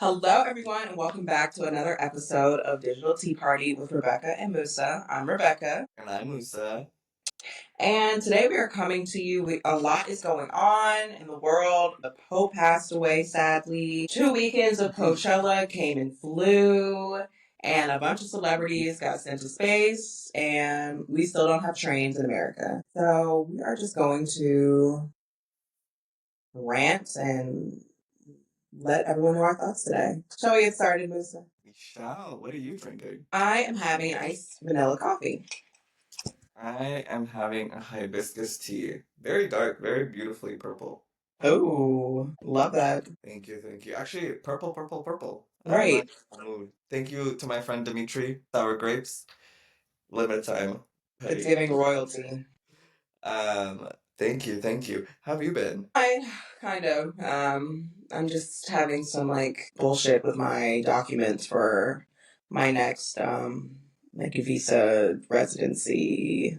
Hello, everyone, and welcome back to another episode of Digital Tea Party with Rebekah and Musa. I'm Rebekah. And I'm Musa. And today we are coming to you. A lot is going on in the world. The Pope passed away, sadly. 2 weekends of Coachella came and flew. And a bunch of celebrities got sent to space. And we still don't have trains in America. So we are just going to rant and let everyone know our thoughts today. Shall we get started, Musa? We shall. What are you drinking? I am having iced vanilla coffee. I am having a hibiscus tea. Very dark, very beautifully purple. Oh, love that. Thank you, thank you. Actually, purple, purple, purple. I'm Right. like in the mood. Thank you to my friend Dimitri. Sour grapes. Limited time. It's Petty. giving royalty. Um, thank you, thank you. How have you been? I kind of. I'm just having some like bullshit with my documents for my next like visa residency.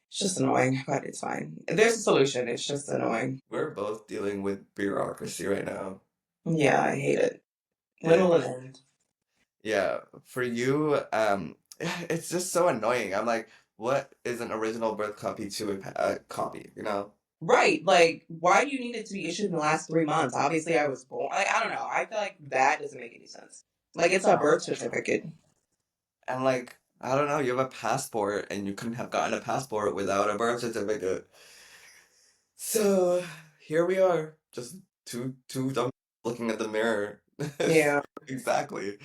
It's just annoying, but it's fine. There's a solution. It's just annoying. We're both dealing with bureaucracy right now. Yeah, I hate it. When Yeah. will it end? Yeah, for you, it's just so annoying. I'm like, what is an original birth copy to a copy, you know? Right. Like, why do you need it to be issued in the last 3 months? Obviously, I was born. Like, I don't know. I feel like that doesn't make any sense. Like, it's a birth certificate. And like, I don't know, you have a passport and you couldn't have gotten a passport without a birth certificate. So here we are, just two dumb looking at the mirror. Yeah. Exactly.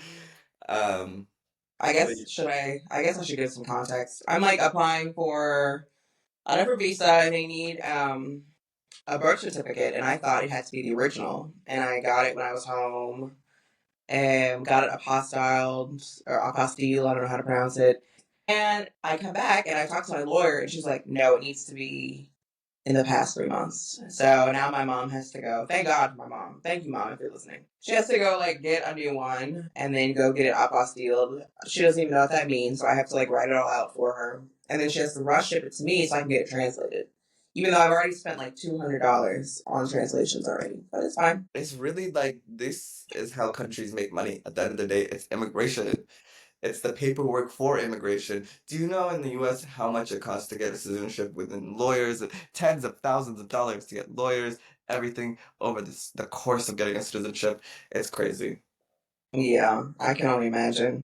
Um, I but guess I guess I should give some context. I'm like applying for a different visa and they need a birth certificate and I thought it had to be the original. And I got it when I was home and got it apostilled or apostille, I don't know how to pronounce it. And I come back and I talked to my lawyer and she's like, no, it needs to be in the past 3 months. So now my mom has to go. Thank God for my mom. Thank you, mom, if you're listening. She has to go like get a new one and then go get it apostilled. She doesn't even know what that means, so I have to like write it all out for her. And then she has to rush ship it to me so I can get it translated. Even though I've already spent like $200 on translations already, but it's fine. it's really like this is how countries make money at the end of the day. It's immigration. It's the paperwork for immigration. Do you know in the US how much it costs to get a citizenship within lawyers? Tens of thousands of dollars to get lawyers, everything over the course of getting a citizenship. It's crazy. Yeah, I can only imagine.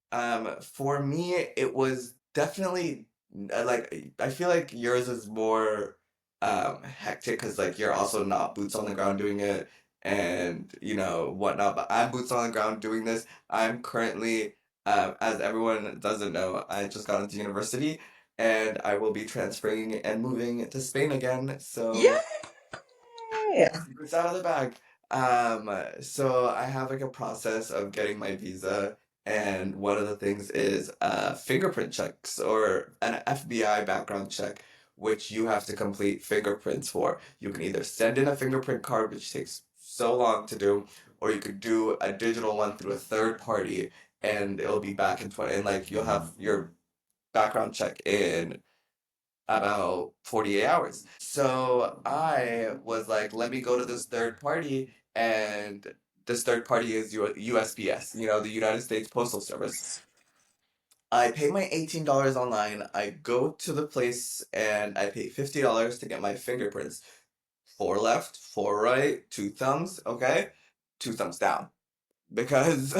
For me, it was definitely like I feel like yours is more hectic because like you're also not boots on the ground doing it and whatnot. But I'm boots on the ground doing this. I'm currently, as everyone doesn't know, I just got into university and I will be transferring and moving to Spain again. So Yeah. secrets out of the bag. So I have like a process of getting my visa, and one of the things is fingerprint checks or an FBI background check, which you have to complete fingerprints for. You can either send in a fingerprint card, which takes so long to do, or you could do a digital one through a third party, and it'll be back in 20, and like you'll have your background check in about 48 hours. So I was like, let me go to this third party, and this third party is USPS, the United States Postal Service. I pay my $18 online. I go to the place and I pay $50 to get my fingerprints. Four left, four right, two thumbs, okay? Two thumbs down because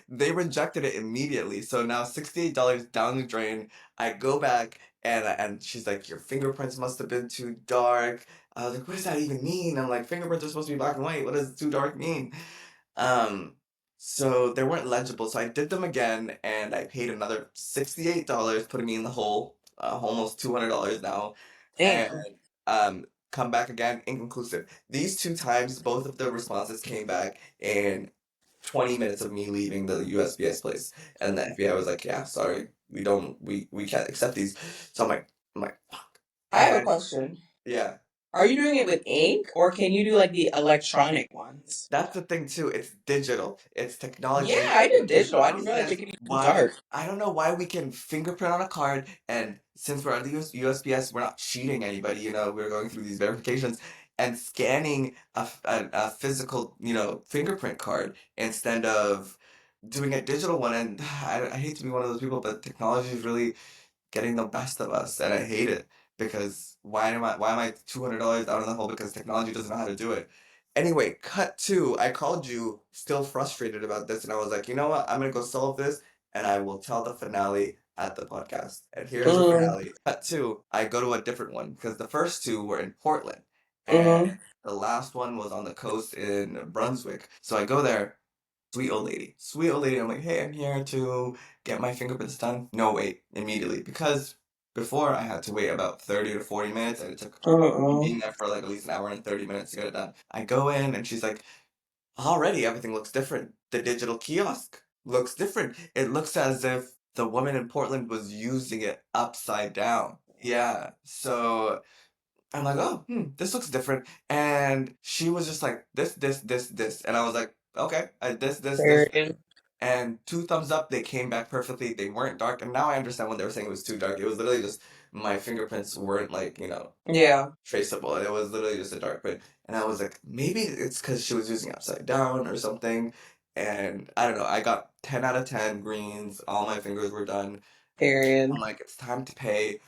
they rejected it immediately. So now $68 down the drain. I go back and she's like, your fingerprints must have been too dark. I was like, what does that even mean? I'm like, fingerprints are supposed to be black and white. What does too dark mean? Um, so they weren't legible. So I did them again and I paid another $68, putting me in the hole. Almost $200 now. And Damn. come back again, inconclusive. These two times, both of the responses came back in 20 minutes of me leaving the USPS place. And the FBI was like, yeah, sorry, we can't accept these. So I'm like, fuck. I have a And question. yeah, Are you doing it with ink or can you do like the electronic ones? that's the thing too. It's digital. It's Yeah, technology. I did I digital. I don't didn't realize it understand could be too why. dark. I don't know why we can fingerprint on a card, and since we're at the USPS, we're not cheating anybody. We're going through these verifications. and scanning a physical, fingerprint card instead of doing a digital one. And I hate to be one of those people, but technology is really getting the best of us, and I hate it because why am I $200 down in the hole because technology doesn't know how to do it. Anyway, cut two. I called you still frustrated about this, and I was like, you know what? I'm gonna go solve this, and I will tell the finale at the podcast. And here's the Mm, finale. Cut two. I go to a different one because the first two were in Portland, and mm-hmm. the last one was on the coast in Brunswick. So I go there. Sweet old lady. Sweet old lady. I'm like, hey, I'm here to get my fingerprints done. No, wait, immediately. Because before I had to wait about 30 to 40 minutes, and it took me Mm-mm. being there for like at least an hour and 30 minutes to get it done. I go in and she's like, already everything looks different. The digital kiosk looks different. It looks as if the woman in Portland was using it upside down. Yeah. So I'm like, oh, this looks different. And she was just like, this. And I was like, okay, this. Period. And two thumbs up, they came back perfectly. They weren't dark. And now I understand when they were saying it was too dark. It was literally just my fingerprints weren't like, Yeah. traceable. It was literally just a dark print. And I was like, maybe it's because she was using it upside down or something. And I don't know. I got 10 out of 10 greens. All my fingers were done. I'm Period. like, it's time to pay.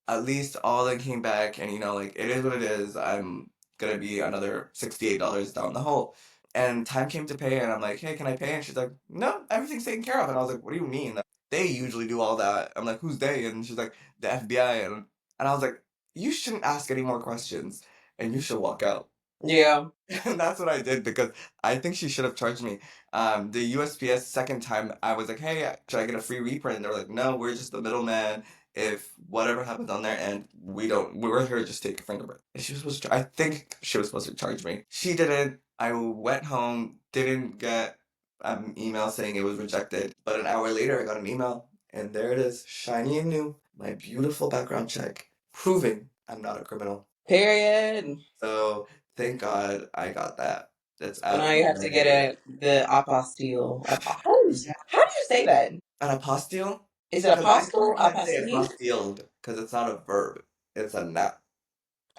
At least all that came back, and like it is what it is. I'm gonna be another $68 down the hole. And time came to pay, and I'm like, hey, can I pay? And she's like, no, everything's taken care of. And I was like, what do you mean? They usually do all that. I'm like, who's they? And she's like, the FBI. And I was like, you shouldn't ask any more questions, and you should walk out. Yeah. And that's what I did because I think she should have charged me. The USPS second time, I was like, "Hey, should I get a free reprint?" And they're like, "No, we're just the middleman. If whatever happens on their end, we don't. We're here to just take your fingerprint." And she was supposed to. I think she was supposed to charge me. She didn't. I went home, didn't get an email saying it was rejected. But an hour later, I got an email, and there it is, shiny and new, my beautiful background check, proving I'm not a criminal. Period. So thank God I got that. That's So out now of you the have to get way. the apostille. Yeah. How do you say that? An apostille? Is it Because I apostle? can't say Apostille? apostilled because it's not a verb. It's a noun.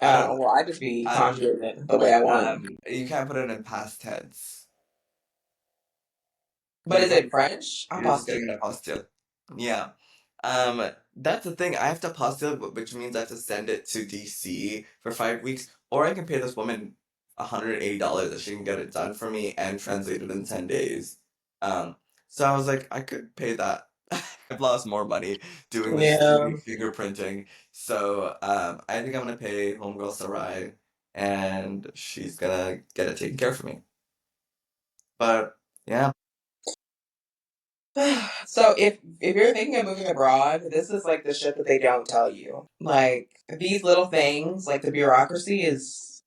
I don't Oh, well, I just be know. conjuring it the way I want. You can't put it in past tense. But You're is getting it French? you're just Apostille. getting an apostille. Yeah. That's the thing. I have to apostille, which means I have to send it to DC for 5 weeks, or I can pay this woman $180 that she can get it done for me and translate it in 10 days. Um, so I was like, I could pay that. I've lost more money doing this Yeah. 3D fingerprinting. So I think I'm gonna pay Homegirl Sarai, and she's gonna get it taken care for me. But yeah, So if you're thinking of moving abroad, this is like the shit that they don't tell you. Like these little things, like the bureaucracy is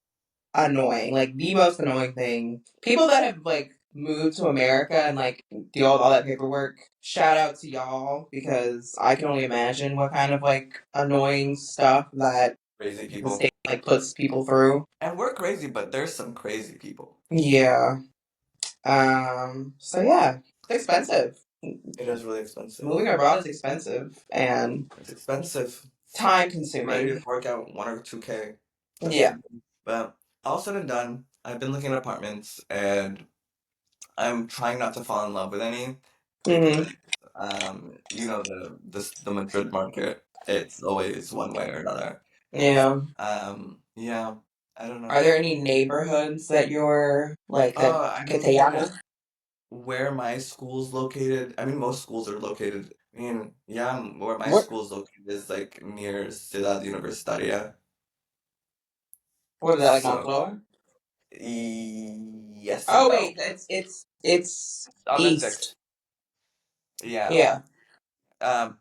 annoying. Like the most annoying thing. People that have like moved to America and like deal with all that paperwork, shout out to y'all because I can only imagine what kind of like annoying stuff that crazy the people. state like puts people through. And we're crazy, but there's some crazy people. Yeah. So yeah, it's expensive. It is really expensive. Moving abroad is expensive and It's expensive. time I'm ready to consuming. fork out 1 or 2K for Yeah. something. But all said and done, I've been looking at apartments and I'm trying not to fall in love with any because Hmm. the Madrid market, it's always one way or another. Yeah. Yeah, I don't know. Are there any neighborhoods that you're like that Oh, I que te mean, llaman? where my school's located, I mean, most schools are located. I mean, yeah, where my What school's located is like near Ciudad Universitaria. what is that like So, Moncloa? yes and Oh no. wait, it's On the east. sixth. Yeah. Yeah. Um,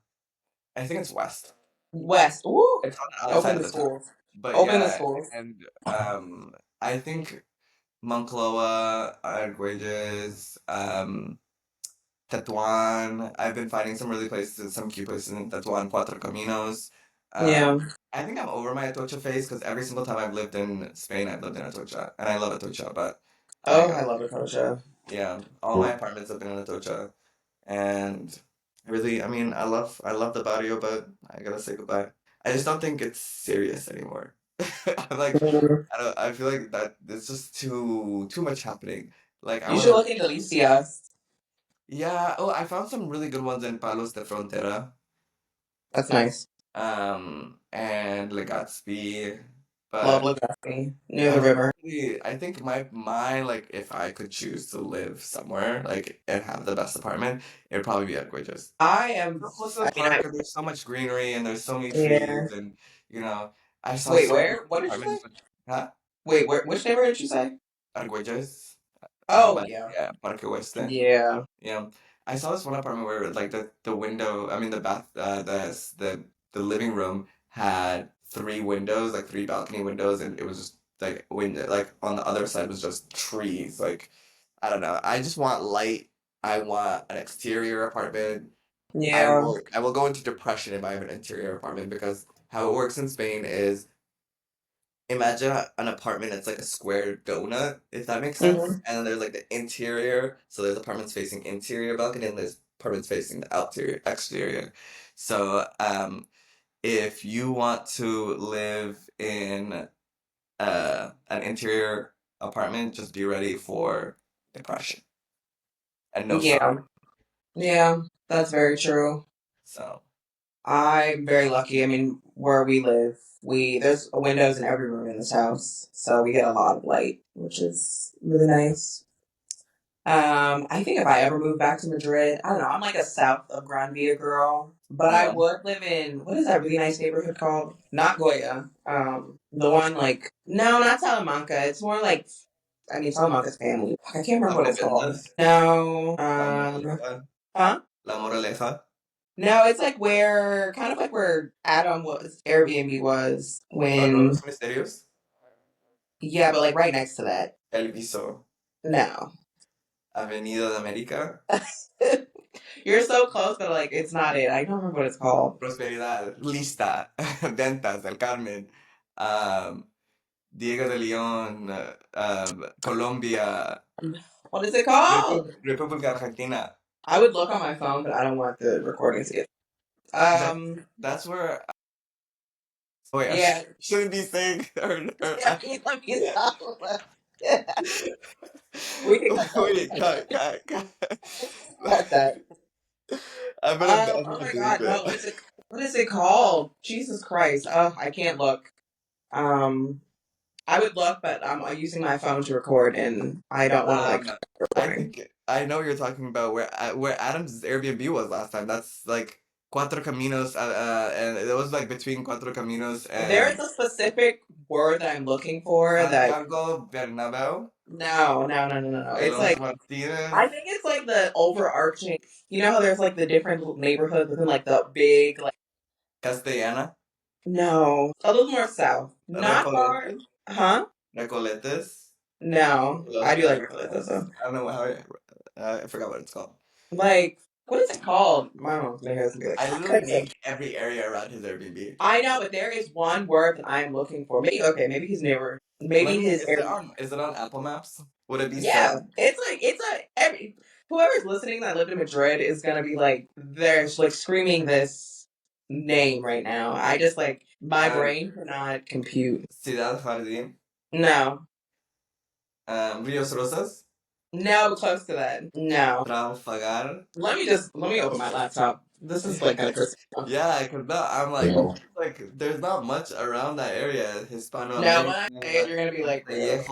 I think it's west. West. Ooh. It's on the outside Open of the the town. schools. But Open the yeah, schools. and I think Moncloa, Argüelles, Tetuan. I've been finding some really places, some cute places in Tetuan, Cuatro Caminos. Yeah. I think I'm over my Atocha phase because every single time I've lived in Spain, I've lived in Atocha, and I love Atocha, but I Oh, got I love Atocha. yeah, all my apartments have been in Atocha, and really, I mean, I love the barrio, but I gotta say goodbye. I just don't think it's serious anymore. I'm like, Mhm. I feel like that it's just too much happening. Like I You should wanna, look into Delicias. yeah. Oh, I found some really good ones in Palos de Frontera. That's nice. And Legazpi, Love but Legacy near the river. I think my like if I could choose to live somewhere like and have the best apartment, it'd probably be at Guayas. I am. So close to the I mean, I park, and there's so much greenery, and there's so many yeah. trees, and you know, I saw Wait, so many where? What did you say? apartments. Huh? Wait, where? Which neighborhood did you say? Arguelles? Oh But yeah, yeah, Parque Oeste. yeah, Yeah, I saw this one apartment where like the window, I mean the bath, the living room had three windows, like three balcony windows, and it was just like window, like on the other side was just trees. Like I don't know. I just want light. I want an exterior apartment. yeah. I will go into depression if I have an interior apartment because how it works in Spain is imagine an apartment that's like a square donut, if that makes sense. Hmm. And then there's like the interior, so there's apartments facing interior balcony and there's apartments facing the outerior exterior. So if you want to live in an interior apartment, just be ready for depression and no sun. Yeah, yeah. That's very true. So I'm very lucky. I mean, where we live, we there's windows in every room in this house, so we get a lot of light, which is really nice. I think if I ever move back to Madrid, I don't know. I'm like a south of Gran Via girl, but I yeah. would live in what is that really nice neighborhood called? Not Goya. The one like no, not Salamanca. It's more like I mean Salamanca's family. I can't remember what it's called. Alcobendas, No. La Moraleja, Huh? La Moraleja. No, it's like where kind of like where Adam was Airbnb was Oh, no, when los misterios. yeah, but like right next to that. El Viso. No. Avenida de América. You're so close, but like it's not it. I don't remember what it's called. Prosperidad. Lista. Ventas del Carmen. Um, Diego de León. Colombia. What is it called? República Argentina. I would look on my phone, but I don't want the recording to get. That, that's where. Oh, wait, Yeah. shouldn't be saying. Yeah, let me stop. We can cut that. We can Wait, cut that. cut. Cut that. I'm Oh gonna my bleep God, no! it. What is it called? Jesus Christ! Oh, I can't look. Um, I would look, but I'm using my phone to record, and I don't want to like Um, stop I recording. think I know what you're talking about where Adam's Airbnb was last time. That's like Cuatro Caminos, and it was like between Cuatro Caminos There and is a specific word that I'm looking for that. Santiago Bernabeu, No, no, no, no, no, no. It's Alonso like Martinez, I think it's like the overarching. You know how there's like the different little neighborhoods within like the big like. Castellana, No, a little more south, not far. Recoletos, Huh? Recoletes, No, Los I do like Recoleta Naranjos. though. I don't know I forgot what it's called. Like, what is it called? My mom's gonna hear this and be like, I "Fuck literally it." named every area around his Airbnb. I know, but there is one word that I'm looking for. Maybe okay, maybe he's never. Maybe his Airbnb. Is it on Apple Maps? Would it be Yeah, Celeb? it's like it's a every whoever's listening that lived in Madrid is gonna be like they're like screaming this name right now. I just like my Um, brain cannot compute. Ciudad Jardín, No, Ríos Rosas, no, but close to that. No. Trafalgar. Let me open my laptop. This is like gonna piss me off. Yeah, cause no, I'm like, there's not much around that area. No, when I say it, Hispanoamérica, you're gonna be like, really?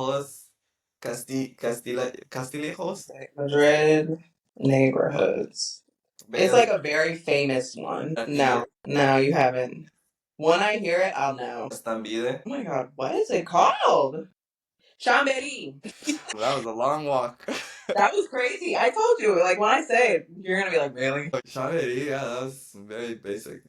Castillejos, Castillejos, Madrid neighborhoods. It's Bellas like a very famous one. Artilles, No, no, you haven't. When I hear it, I'll know. Estambide. Oh my god, what is it called? Chambéry. That was a long walk. That was crazy. I told you. Like when I say it, you're gonna be like, really? Chambéry, yeah, that was very basic.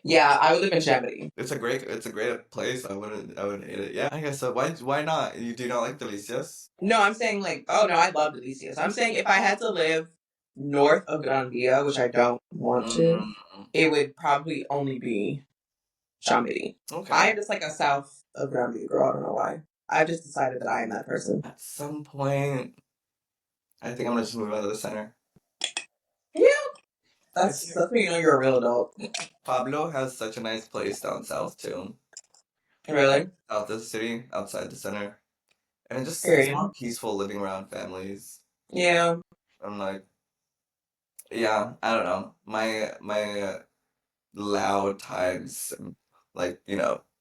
Yeah, I would live in Chambéry. It's a great place. I wouldn't hate it. Yeah, I guess so. Why not? You do not like Delicias? No, I'm saying like, oh no, I love Delicias. I'm saying if I had to live north of Gran Via, which I don't want to, Mm, it would probably only be Chambéry. I okay. am just like a south of Gran Via girl. I don't know why. I just decided that I am that person. At some point, I think I'm gonna just move out of the center. Yeah, I think that's when you know you're a real adult. Pablo has such a nice place down south too. Really? out the city, outside the center. And it's more Period. peaceful living around families. Yeah. I'm like, yeah, I don't know. My loud times, like,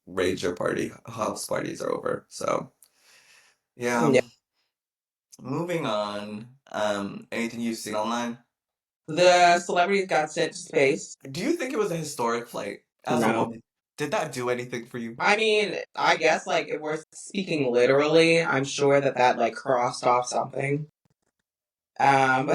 rager party, house parties are over. So, yeah. Yeah. Moving on. Anything you've seen online? The celebrities got sent to space. Do you think it was a historic flight as a No. woman? Did that do anything for you? I mean, I guess like if we're speaking literally, I'm sure that like crossed off something. Um,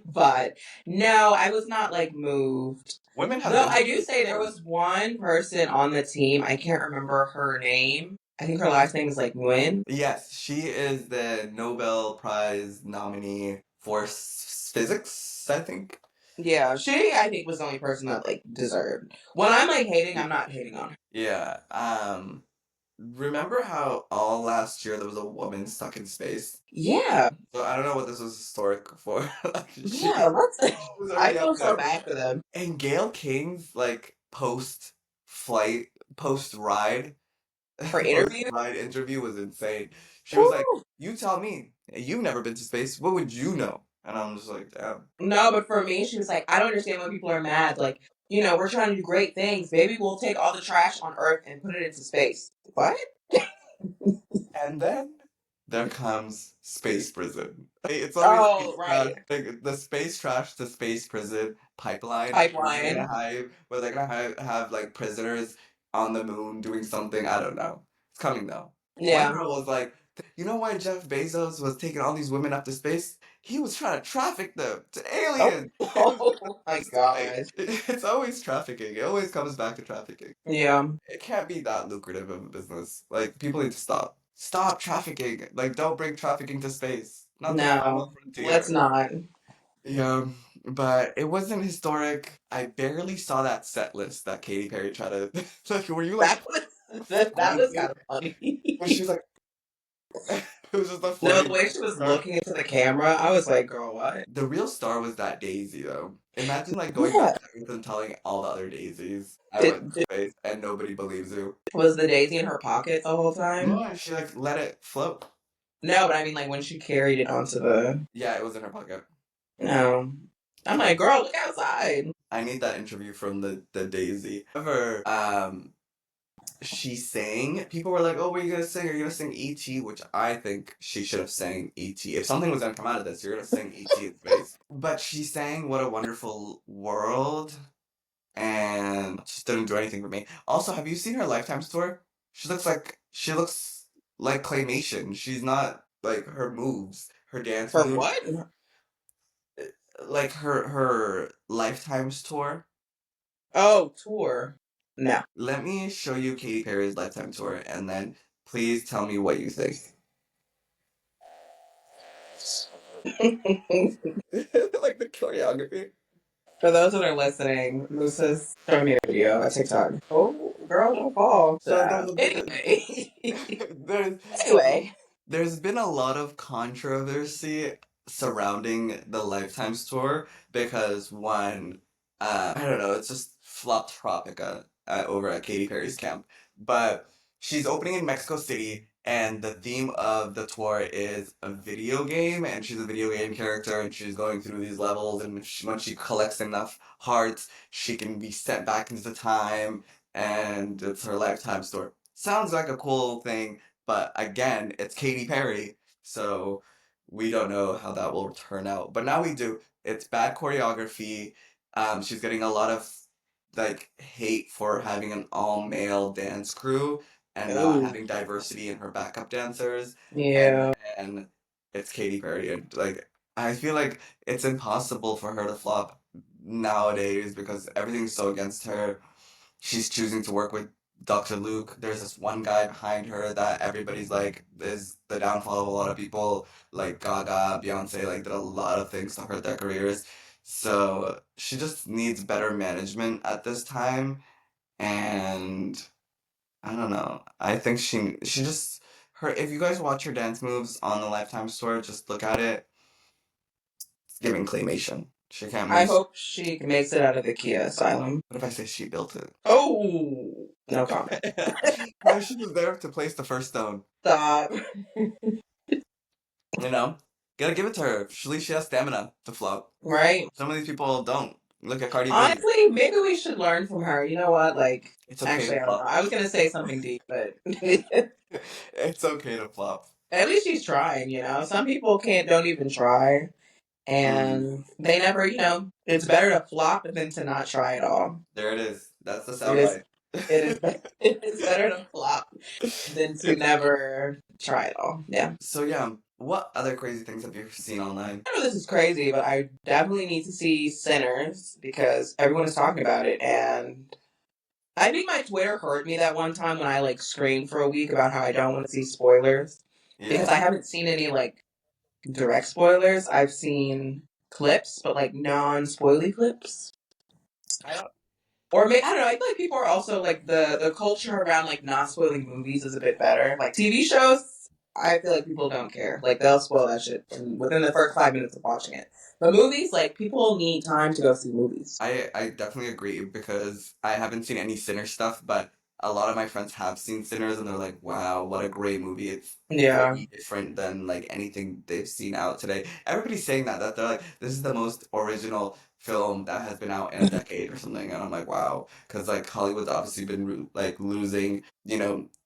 but no, I was not like moved. Women have Though been I to do space say there before. was one person on the team. I can't remember her name. I think her last name is like Nguyen. Yes, she is the Nobel Prize nominee for physics, I think. Yeah, she I think was the only person that like deserved. When I'm like hating, I'm not hating on her. Yeah. Remember how all last year there was a woman stuck in space? Yeah, So I don't know what this was historic for. Like, yeah. Let's. she was I already feel up so there. bad for them. And Gail King's like flight, post ride, For post interview. ride interview was insane. She was like, Woo. "You tell me, you've never been to space. What would you know?" And I'm just like, "Damn." No, but for me, she was like, I don't understand when people are mad. Like, we're trying to do great things. Maybe we'll take all the trash on Earth and put it into space. What? And then there comes space prison. It's always Oh, space trash, right. like the space trash to space prison pipeline. Where they're gonna Pipeline. have like prisoners on the moon doing something. I don't know. It's coming though. One Yeah. girl was like, "You know why Jeff Bezos was taking all these women up to space? He was trying to traffic them to Oh, aliens." It was oh my just like gosh. it's always trafficking. It always comes back to trafficking. Yeah. It can't be that lucrative of a business. Like, people need to stop. Stop trafficking. Like, don't bring trafficking to space. Not the final No, let's frontier. not. Yeah, but it wasn't historic. I barely saw that set list that Katy Perry tried to. Like, were you like That was that going was to? kind of When funny. she was like, it was just a No, the floating way she was star. looking into the camera, I was like, girl, what? The real star was that Daisy, though. Imagine, like, going back Yeah. to Earth and telling all the other Daisies, I went Did, to did, space, and nobody believes you. was the daisy in her pocket the whole time? No, she, like, let it float. No, but I mean, like when she carried it onto the. Yeah, it was in her pocket. No. I'm like, girl, look outside. I need that interview from the Daisy. However, she sang. People were like, "Oh, what are you gonna sing? Are you gonna sing E.T.?" Which I think she should have sang E.T. If something was gonna come out of this, you're gonna sing E.T. in space. But she sang "What a Wonderful World," and just didn't do anything for me. Also, have you seen her Lifetimes tour? She looks like claymation. She's not like her moves, her dance For moves, what? like her Lifetimes tour. Oh, tour. No. Let me show you Katy Perry's Lifetime tour, and then please tell me what you think. Like the choreography. For those that are listening, Musa's showing me a video, a TikTok. Oh, girl, don't fall. So there's Anyway. there's Anyway. there's been a lot of controversy surrounding the Lifetimes tour because one, I don't know, it's just flopped Tropica over at Katy Perry's camp. But she's opening in Mexico City, and the theme of the tour is a video game, and she's a video game character, and she's going through these levels, and when she collects enough hearts, she can be sent back into time, and it's her Lifetime tour. Sounds like a cool thing, but again, it's Katy Perry, so we don't know how that will turn out. But now we do. It's bad choreography. She's getting a lot of like hate for having an all male dance crew and not Oh, having diversity in her backup dancers. And yeah. then it's Katy Perry, and like I feel like it's impossible for her to flop nowadays because everything's so against her. She's choosing to work with Dr. Luke. There's this one guy behind her that everybody's like is the downfall of a lot of people. Like Gaga, Beyonce, like did a lot of things to hurt their careers. So she just needs better management at this time. And I don't know. I think she just her if you guys watch her dance moves on the Lifetime store, just look at it. It's giving claymation. She can't I move. hope she makes it out of the Kia asylum. What if I say she built it? Oh. No comment. Probably she was there to place the first stone. Stop. You know, gotta give it to her. At least she has stamina to flop. Right. Some of these people don't. Look at Cardi B. Honestly, maybe we should learn from her. You know what? Like, It's okay actually, to I don't know. flop. I was gonna say something deep, but It's okay to flop. at least she's trying. Some people don't even try, Mm, and they never. It's better to flop than to not try at all. there it is. That's the It is. soundbite. It is. It is better to flop than to never try at all. Yeah. So yeah, what other crazy things have you seen online? I know this is crazy, but I definitely need to see Sinners because everyone is talking about it, and I think my Twitter heard me that one time when I like screamed for a week about how I don't want to see spoilers because Yeah. I haven't seen any like direct spoilers. I've seen clips, but like non-spoily clips. I don't, or maybe I don't know. I feel like people are also like the culture around like not spoiling movies is a bit better. Like TV shows, I feel like people don't care. Like they'll spoil that shit within the first 5 minutes of watching it. But movies, like people need time to go see movies. I definitely agree because I haven't seen any Sinner stuff, but a lot of my friends have seen Sinners and they're like, wow, what a great movie. It's Yeah. very different than like anything they've seen out today. Everybody's saying that they're like, this is the most original film that has been out in a decade or something. And I'm like, wow, because like Hollywood's obviously been like losing,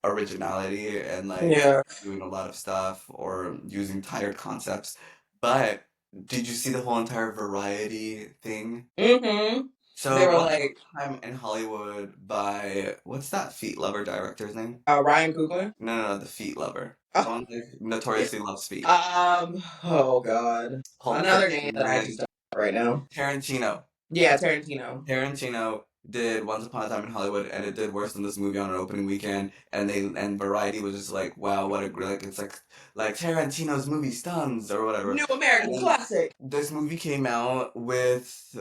originality and like Yeah. doing a lot of stuff or using tired concepts. But did you see the whole entire Variety thing? Mm-hmm. They So, were Once like, Upon a Time in Hollywood by what's that Feet Lover director's name? Ryan Coogler. No, no, no, the Feet Lover. The Oh, one that yeah. notoriously loves feet. Oh God. Pulp Another name Fiction that I just and don't know right now. Tarantino. Yeah, Tarantino. Tarantino did Once Upon a Time in Hollywood, and it did worse than this movie on an opening weekend. And Variety was just like, wow, what a great like it's like Tarantino's movie stuns or whatever. New American And classic. this movie came out with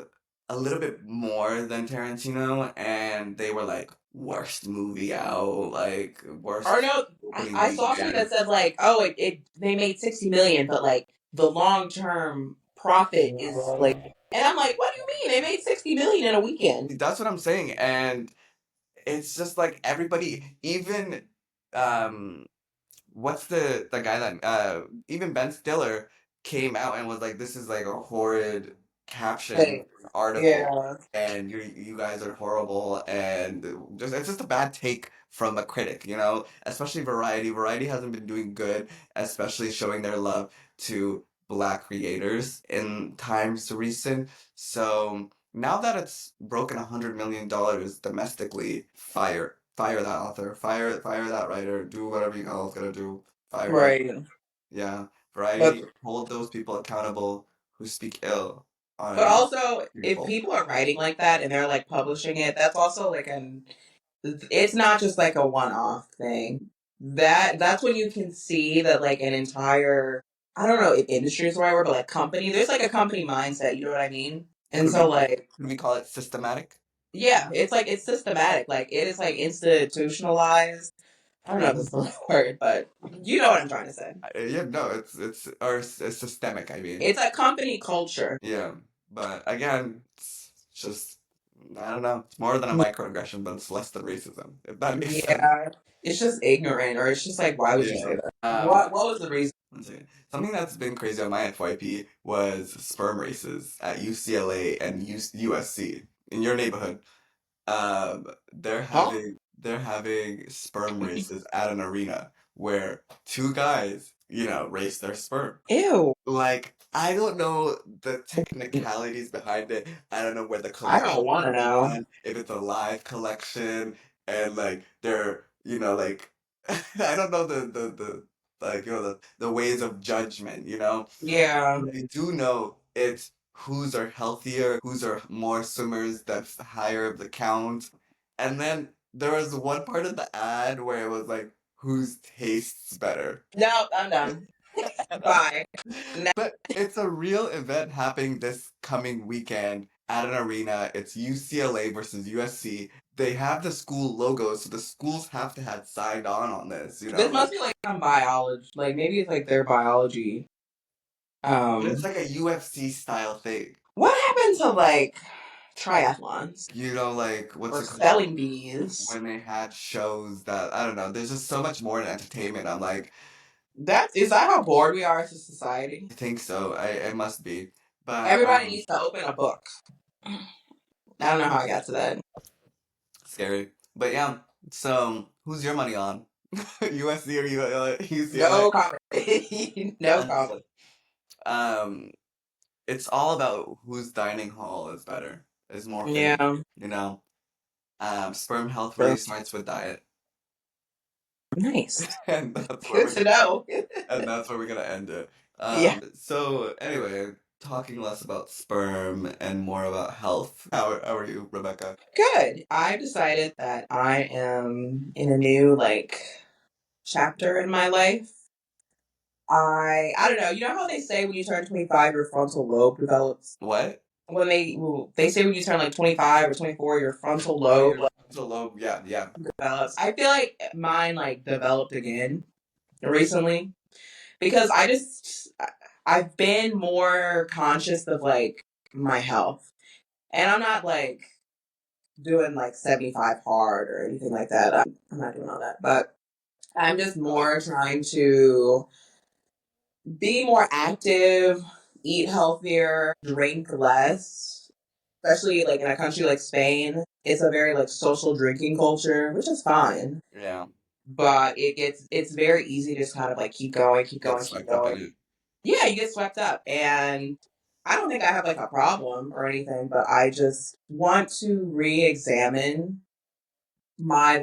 a little bit more than Tarantino, and they were like worst movie out, like Or worst no, opening I saw something weekend. that said like, oh, they made 60 million, but like the long term profit is like, and I'm like, what do you mean they made 60 million in a weekend? That's what I'm saying, and it's just like everybody, even um what's the guy that even Ben Stiller came out and was like, this is like a horrid caption Hey, article yeah, and you guys are horrible and just it's just a bad take from a critic, especially Variety. Variety hasn't been doing good, especially showing their love to black creators in times recent. So now that it's broken $100 million domestically, fire that author, fire that writer, do whatever you all gonna do, fire it. right. Yeah, But Variety, hold those people accountable who speak ill but on also, if people. people are writing like that and they're like publishing it, that's also like it's not just like a one-off thing. That's when you can see that like an entire, I don't know if industry is the right word, but like company, there's like a company mindset, you know what I mean? And Could so we call like, could we call it systematic? yeah, it's like it's systematic, like it is like institutionalized. I don't know if this is the right word, but you know what I'm trying to say. Yeah, no, it's systemic, I mean. It's a company culture. Yeah, but again, it's just I don't know. It's more than a microaggression, but it's less than racism, if that makes sense. Yeah, it's just ignorant, or it's just like, why would you Yeah. say that? Um, What was the reason? Let's see. Something that's been crazy on my FYP was sperm races at UCLA and USC in your neighborhood. Huh? They're having sperm races at an arena where two guys, race their sperm. Ew. Like, I don't know the technicalities behind it. I don't know where the I collection don't want to is know. done, if it's a live collection, and like they're, like I don't know the like the ways of judgment. Yeah. But I do know it's whose are healthier, whose are more swimmers, that's higher the count. And then there was one part of the ad where it was like, whose tastes better. No, I'm done. Bye. No. But it's a real event happening this coming weekend at an arena. It's UCLA versus USC. They have the school logo, so the schools have to have signed on this. This Like, must be like some biology. Like maybe it's like their biology. but it's Um, like a UFC style thing. what happened to like? triathlons You know, like what's or it called? spelling bees. When they had shows that I don't know, there's just so much more in entertainment. I'm like, Is that how bored we are as a society? I think so. It must be. But Everybody needs to open a book. I don't know how I got to that. scary. But yeah, so who's your money on? USC or UCLA? No comment. No Uh, comment. Um, it's all about whose dining hall is better, is more famous, Yeah. you know. Sperm health really True. starts with diet, Nice. and that's where Good to know. we're gonna end it. Yeah. So anyway, talking less about sperm and more about health. How are you, Rebecca? Good. I've decided that I am in a new chapter in my life. I don't know. You know how they say when you turn 25 your frontal lobe develops? What? When they say when you turn like 25 or 24 your frontal Oh, lobe your frontal lobe. Yeah, yeah. develops. I feel like mine developed again recently because I've been more conscious of my health. And I'm not doing 75 hard or anything like that. I'm not doing all that. But I'm just more trying to be more active, eat healthier, drink less. Especially in a country like Spain, it's a very social drinking culture, which is fine. Yeah. But it's very easy to just kind of keep going, keep Get going, keep swept up in going. it. Yeah, you get swept up. And I don't think I have a problem or anything, but I just want to re examine my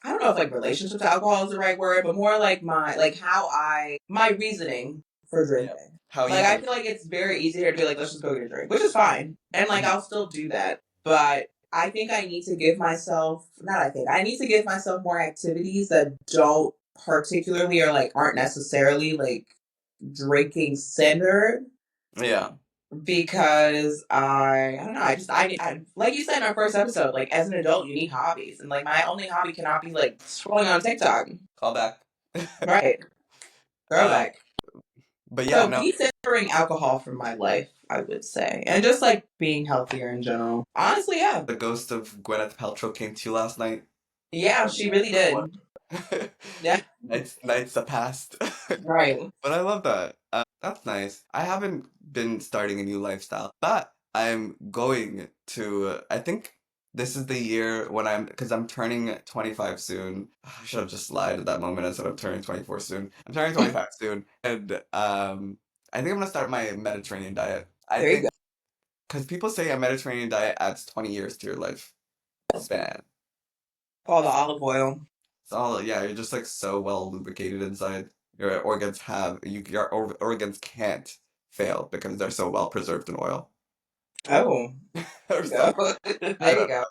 I don't know if relationship to alcohol is the right word, but more my how my reasoning for Yeah. drinking. How you I drink. feel like it's very easy to be let's just go get a drink, which is fine. And I'll still do that. But I think I need to give myself not I think I need to give myself more activities that don't particularly or aren't necessarily drinking centered Yeah. because I don't know. I like you said in our first episode. As an adult, you need hobbies, and my only hobby cannot be scrolling on TikTok. Call back. Right, Um, throwback. but yeah, So no. decentering alcohol from my life, I would say, and just being healthier in general. Honestly, yeah, The ghost of Gwyneth Paltrow came to you last night. yeah, she really did. Yeah, Nights that passed. right. But I love that. That's nice. I haven't been starting a new lifestyle, but I'm going to. I think this is the year when because I'm turning 25 soon. I should have just lied at that moment and said I'm turning 24 soon. I'm turning 25 soon, and I think I'm gonna start my Mediterranean diet. I There you go. think because people say a Mediterranean diet adds 20 years to your life span. All the olive oil. It's all, yeah, you're just so well lubricated inside. Your organs organs can't fail because they're so well preserved in oil. Oh, Or there you something. go. I There you don't go. know.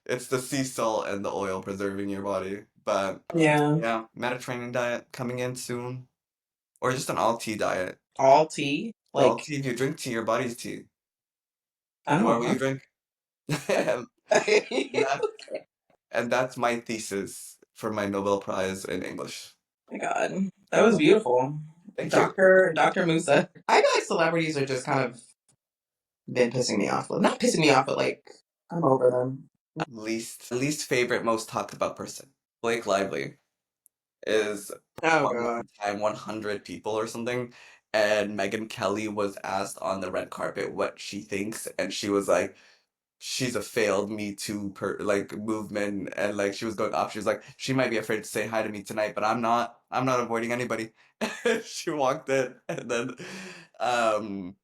It's the sea salt and the oil preserving your body. But Yeah. yeah, Mediterranean diet coming in soon. Or just an all tea diet. All tea. All tea, if you drink tea, your body's tea. The more Oh. you drink. And that's, and that's my thesis for my Nobel Prize in English. My God, that was beautiful, Thank you. Doctor Musa. I feel like celebrities are just kind of been pissing me off. Not pissing me off, but I'm over them. Least favorite, most talked about person. Blake Lively is Oh on God. one time 100 people or something, and Megyn Kelly was asked on the red carpet what she thinks, and she was like, she's a failed Me Too movement, and she was going off. She was like, she might be afraid to say hi to me tonight, but I'm not. I'm not avoiding anybody. She walked in, um,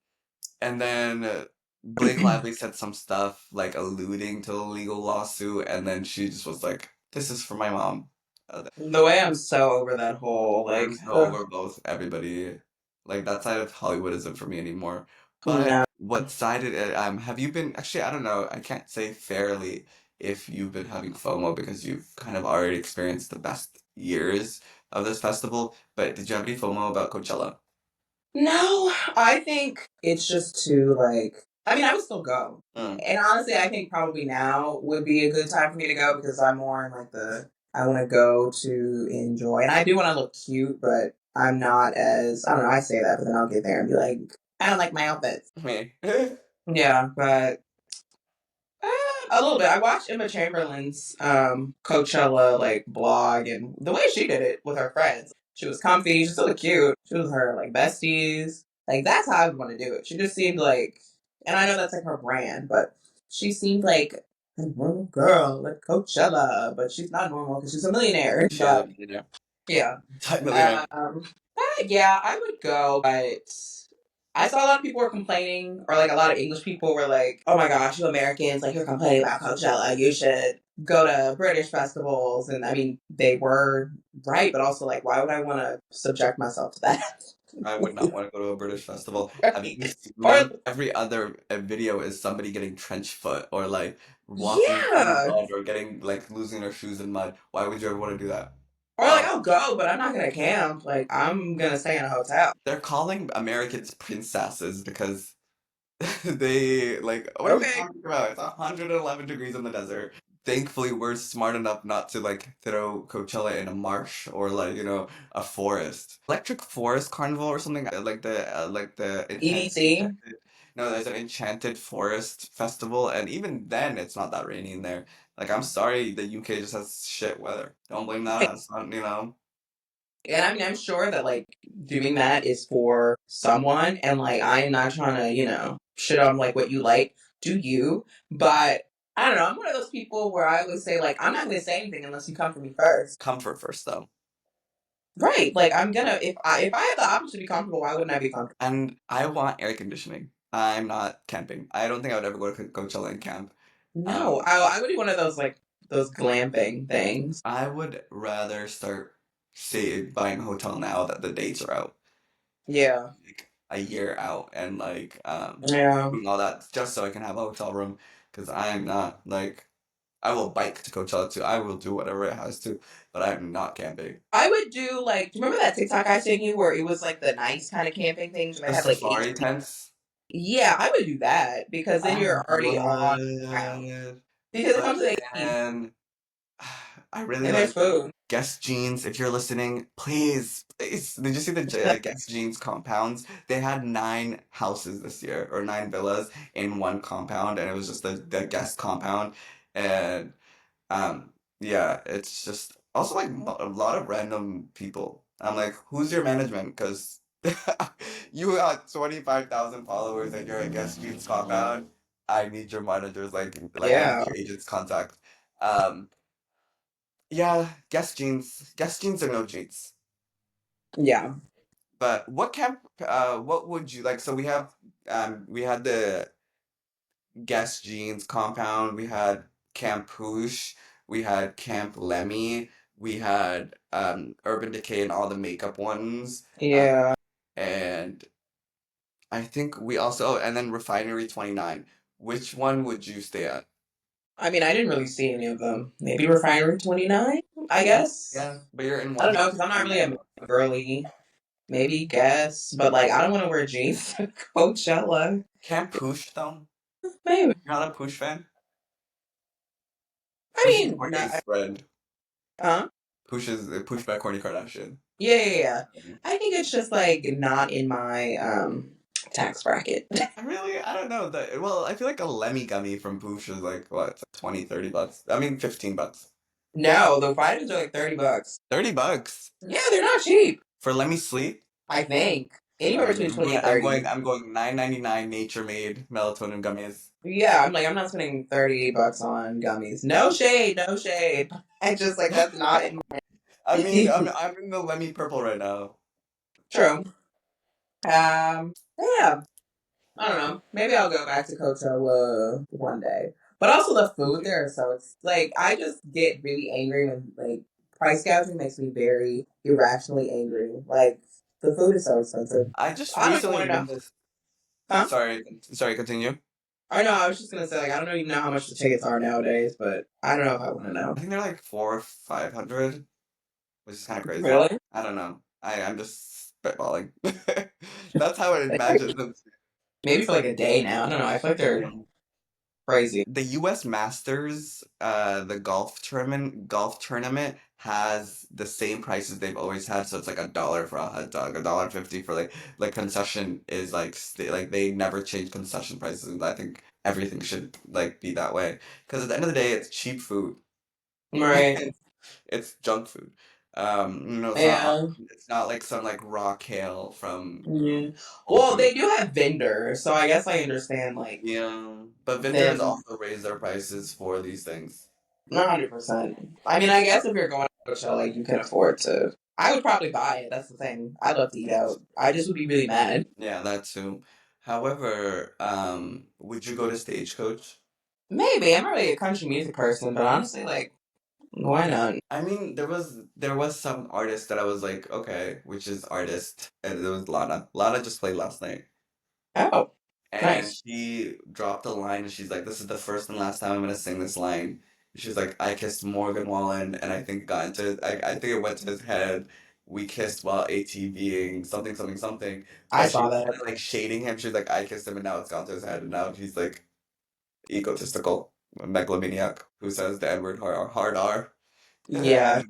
and then Blake Lively said some stuff alluding to the legal lawsuit, and then she just was like, "This is for my mom." The way I'm so over that whole I'm so over both everybody. That side of Hollywood isn't for me anymore. But no. what side have you been? Actually, I don't know. I can't say fairly if you've been having FOMO because you've kind of already experienced the best years of this festival. But did you have any FOMO about Coachella? No, I think it's just too I mean, I would still go, Mm. and honestly, I think probably now would be a good time for me to go because I'm more in I want to go to enjoy, and I do want to look cute, but I'm not as I don't know. I say that, but then I'll get there and be like, I don't like my outfits. Me. Yeah, but A little bit. I watched Emma Chamberlain's Coachella like blog, and the way she did it with her friends, she was comfy, she's so cute. She was her like besties. Like that's how I would want to do it. She just seemed like, and I know that's like her brand, but she seemed like a normal girl at Coachella, but she's not normal because she's a millionaire. She is a But millionaire. yeah, Millionaire. yeah, I would go, but I saw a lot of people were complaining, or like a lot of English people were like, "Oh my gosh, you Americans, like you're complaining about Coachella. You should go to British festivals." And I mean, they were right, but also like, why would I want to subject myself to that? I would not want to go to a British festival. Have you seen Or them? Every other video is somebody getting trench foot or like walking through yeah, mud or getting like losing their shoes in mud. Why would you ever want to do that? or like I'll go, but I'm not gonna camp. Like I'm gonna stay in a hotel. They're calling Americans princesses because they like, what are you Okay. talking about? It's 111 degrees in the desert. Thankfully, we're smart enough not to like throw Coachella in a marsh or like, a forest. Electric Forest Carnival or something like the EDT. enchanted. No, there's an Enchanted Forest Festival, and even then, it's not that rainy in there. Like, I'm sorry, the UK just has shit weather. Don't blame that on us, And I mean, I'm sure that like doing that is for someone, and like I'm not trying to, shit on like what you like. Do you? But I don't know. I'm one of those people where I always say like I'm not going to say anything unless you come for me first. Comfort first, though. Right? Like I'm gonna if I have the option to be comfortable, why wouldn't I be comfortable? And I want air conditioning. I'm not camping. I don't think I would ever go to Coachella and camp. No, Um, I would be one of those like those glamping things. I would rather start buying a hotel now that the dates are out, Yeah, like a year out, and like yeah. doing all that just so I can have a hotel room. Because I'm not like I will bike to Coachella too. I will do whatever it has to, but I'm not camping. I would do like. Do you remember that TikTok I sent you where it was like the nice kind of camping things where The they had like safari tents. Yeah, I would do that because then I you're already on ground. would, Because it but comes with AC then I really and there's like food. Guess Jeans. If you're listening, please, please. Did you see the Guess Jeans compounds? They had 9 houses this year, or 9 villas in one compound, and it was just the guest compound. And um, yeah, it's just also like a lot of random people. I'm like, who's your management? Because you got 25,000 followers and you're a Guess Jeans compound. I need your managers, like I need Yeah, your agent's contact. Um, yeah, Guess jeans or no jeans. yeah. But what would you like? So we had the Guess jeans compound, we had Camp Poosh, we had Camp Lemmy, we had Urban Decay and all the makeup ones. Um, Yeah. and I think we also, and then Refinery 29. Which one would you stay at? I mean, I didn't really see any of them. Maybe Refinery 29, I guess. Yeah, but you're in I one don't know, house because I'm not with really a 29. girly. Maybe guess, but like, I don't want to wear jeans to Coachella. Camp Poosh though? Maybe. You're not a Poosh fan? I Poosh is mean, no, Courtney's friend. huh? Poosh by Kourtney Kardashian. Yeah, yeah, yeah. I think it's just like not in my tax bracket. I don't know. Well, I feel like a Lemmy gummy from Poosh is like, what, it's like 20, $30. I mean, $15. No, the vitamins are like $30. $30 Yeah, they're not cheap. for Lemmy Sleep? I think anywhere between 20 and 30. I'm going 9.99 Nature Made melatonin gummies. Yeah, I'm like I'm not spending $30 on gummies. No shade, no shade. I just like that's not in I mean, my I'm in the Lemmy purple right now. true. Yeah, I don't know. Maybe I'll go back to Coachella one day. But also the food there is so it's like I just get really angry when like price gouging makes me very irrationally angry. Like the food is so expensive. I just I don't even want recently to know. did this. Huh? Sorry, continue. I know. I was just gonna say like I don't even know how much the tickets are nowadays, but I don't know if I want to know. I think they're like 400 or 500, which is kind of crazy. Really? I don't know. I'm just spitballing. That's how I imagine them. Maybe for like a day now. I don't know. I feel like they're crazy. The U.S. Masters, the golf tournament has the same prices they've always had. So it's like $1 for a hot dog, $1.50 for like concession is like like they never change concession prices. I think everything should like be that way. Because at the end of the day, it's cheap food. Right. It's junk food. Yeah. It's not like some like raw kale from Yeah. Well, Aldi. they do have vendors, so I guess I understand like Yeah, but vendors them also raise their prices for these things. 100%. I mean, I guess if you're going to a show, like you can afford to. I would probably buy it. That's the thing. I love to eat out. I just would be really mad. Yeah, that too. However, would you go to Stagecoach? Maybe I'm not really a country music person, but honestly, like, why not? I mean, there was some artist that I was like, okay, which is artist, and it was Lana. Lana just played last night, Oh, and nice. she dropped a line, and she's like, "This is the first and last time I'm gonna sing this line." She's like, "I kissed Morgan Wallen, and I think it got into, I think it went to his head. We kissed while ATVing, something, something, something." I But she saw was that. kind of like shading him. She's like, "I kissed him, and now it's gone to his head, and now he's like egotistical, megalomaniac who says the N word hard R." Yeah.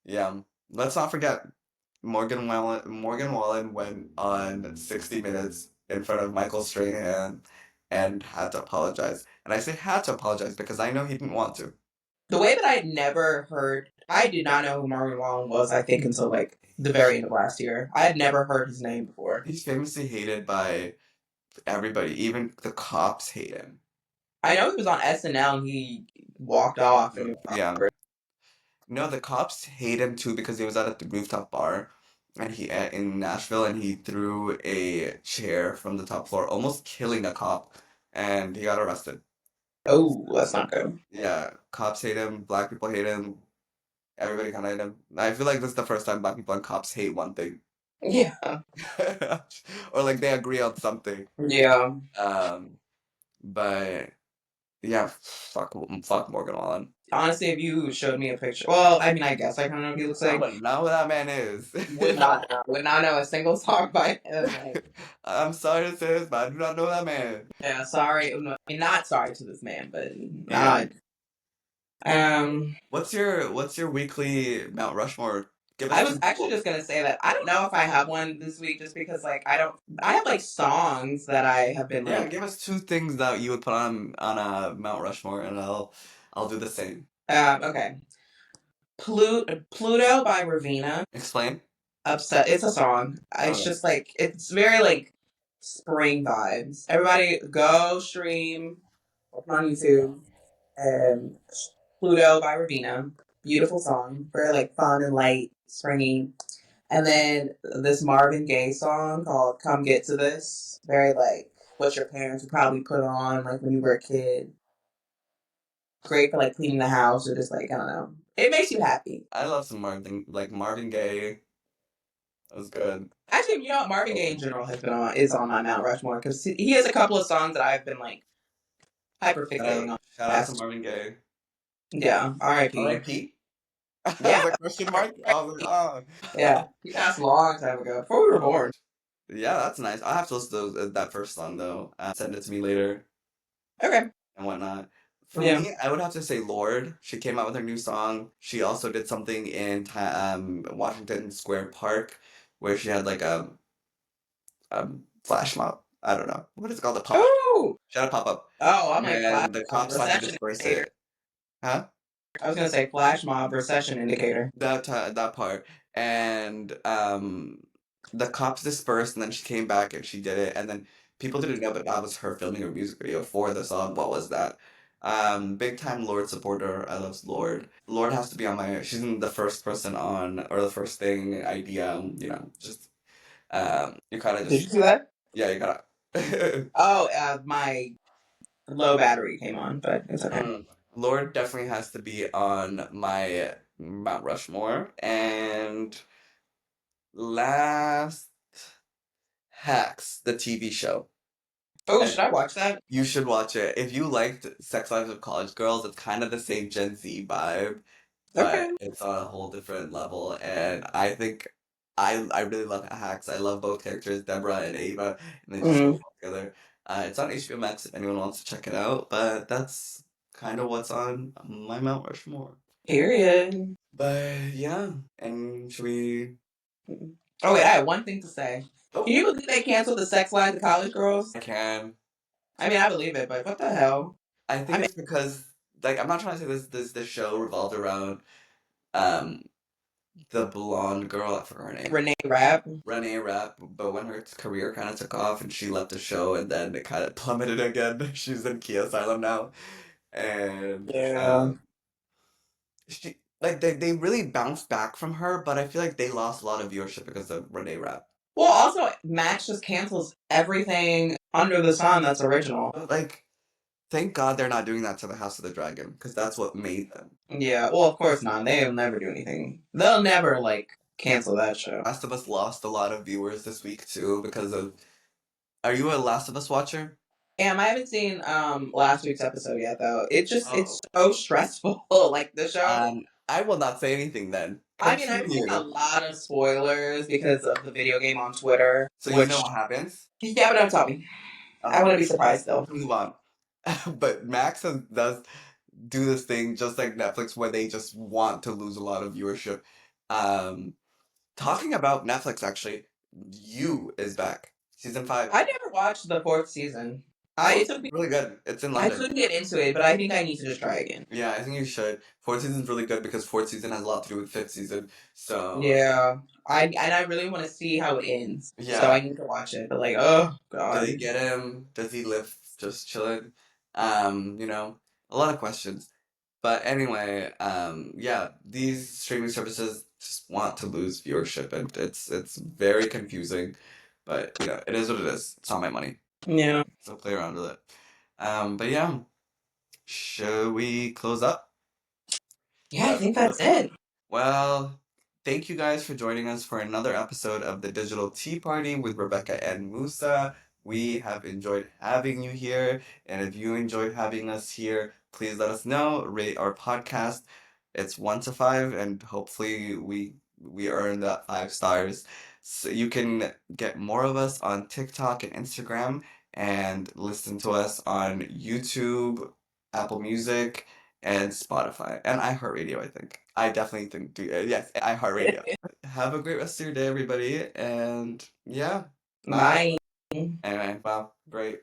Yeah. Let's not forget Morgan Wallen went on 60 Minutes in front of Michael Strahan and had to apologize. And I say had to apologize because I know he didn't want to. The way that I had never heard, I did not know who Marvin Wallen was, I think, until like the very end of last year. I had never heard his name before. He's famously hated by everybody, even the cops hate him. I know he was on SNL and he walked off and Yeah. No, the cops hate him too because he was at a rooftop bar and he in Nashville and he threw a chair from the top floor, almost killing a cop, and he got arrested. oh, that's not good. Yeah, cops hate him, black people hate him, everybody kind of hate him. I feel like this is the first time black people and cops hate one thing. Yeah. Or like they agree on something. Yeah. Um, but yeah, fuck Morgan Wallen. Honestly, if you showed me a picture, well, I mean, I guess I kind of know what he looks I like. would not know who that man is. Would not know a single song by him. Like, I'm sorry to say this, but I do not know that man. yeah, sorry. I mean, not sorry to this man, but Yeah. um, What's your weekly Mount Rushmore? Give I us was two actually people. just gonna say that I don't know if I have one this week, just because like I don't. I have like songs that I have been Yeah, like. give us two things that you would put on a Mount Rushmore, and I'll do the same. Okay, Pluto by Ravina. Explain. Upset. It's a song. It's Okay. just like it's very like spring vibes. Everybody go stream on YouTube and Pluto by Ravina. Beautiful song. Very like fun and light, springy. And then this Marvin Gaye song called Come Get to This. Very like what your parents would probably put on like when you were a kid. Great for like cleaning the house or just like I don't know. It makes you happy. I love some Marvin Gaye. That was good. Actually, you know what? Marvin Gaye in general is on my Mount Rushmore because he has a couple of songs that I've been like hyper fixating on. Shout out to Past, Marvin Gaye. yeah, R.I.P. R.I.P. That Yeah, was a question mark. I was like, oh. yeah, he passed a long time ago before we were born. Yeah, that's nice. I'll have to listen to that first song though. Send it to me later Okay, and whatnot. For yeah. me, I would have to say Lord. She came out with her new song. She also did something in Washington Square Park where she had like a flash mob. I don't know. What is it called? A pop up. Oh, She had a pop up. oh, I'm like flash And the mob cops had to recession disperse indicator. it. Huh? I was gonna say flash mob recession indicator. That part. And the cops dispersed and then she came back and she did it and then people didn't know that that was her filming a music video for the song. What was that? Big time Lord supporter. I love Lord. Lord has to be on my she's the first person on or the first thing idea, just you kinda Did just you see that? yeah, you gotta Oh, my low battery came on, but it's okay. Lord definitely has to be on my Mount Rushmore. And last Hacks, the TV show. Oh, And should I watch that? you should watch it. If you liked Sex Lives of College Girls, it's kind of the same Gen Z vibe, but Okay. it's on a whole different level. And I think I really love Hacks. I love both characters, Deborah and Ava, and they just go Mm, well together. It's on HBO Max if anyone wants to check it out, but that's kind of what's on my Mount Rushmore. period. But yeah, and should we? Oh wait, I have one thing to say. Oh, Can you believe they canceled the Sex Lives of College Girls? I can. I mean, I believe it, but what the hell? I think I mean, it's because like I'm not trying to say this show revolved around um the blonde girl, I forgot her name. Renee Rapp. Renee Rapp, but when her career kind of took off and she left the show and then it kind of plummeted again. She's in Key Asylum now. And Yeah. she like they really bounced back from her, but I feel like they lost a lot of viewership because of Renee Rapp. Well, also, Max just cancels everything under the sun that's original. But like, thank God they're not doing that to the House of the Dragon because that's what made them. Yeah, well, of course not. They'll never do anything. They'll never, like, cancel that show. Last of Us lost a lot of viewers this week too because of. Are you a Last of Us watcher? I haven't seen last week's episode yet though. It's Oh. so stressful. Like the show. I will not say anything then. I mean, I've seen a Continue. lot of spoilers because of the video game on Twitter. So you Which know what happens? yeah, but don't tell me. I want to be surprised though. Move on. But does do this thing just like Netflix where they just want to lose a lot of viewership. Um, Talking about Netflix, actually, You is back. Season 5. I never watched the fourth season. It's really good. It's in I London. couldn't get into it, but I think I need to just try again. Yeah, I think you should. Fourth season's really good because fourth season has a lot to do with fifth season. So Yeah. I really want to see how it ends. yeah. So I need to watch it. But like, oh Do god. they get him? Does he live just chilling? You know, a lot of questions. But anyway, yeah, these streaming services just want to lose viewership, and it's very confusing. But you know, it is what it is. It's not my money, Yeah. so play around with it. But yeah, should we close up? Yeah, I think that's it. Well, thank you guys for joining us for another episode of the Digital Tea Party with Rebecca and Musa. We have enjoyed having you here, and if you enjoyed having us here, please let us know. Rate our podcast. It's 1 to 5, and hopefully we earn that 5 stars. So you can get more of us on TikTok and Instagram, and listen to us on YouTube, Apple Music, and Spotify and iHeartRadio, I think. I definitely think yes, iHeartRadio. Have a great rest of your day, everybody, and yeah, bye. Bye. Anyway, wow, great.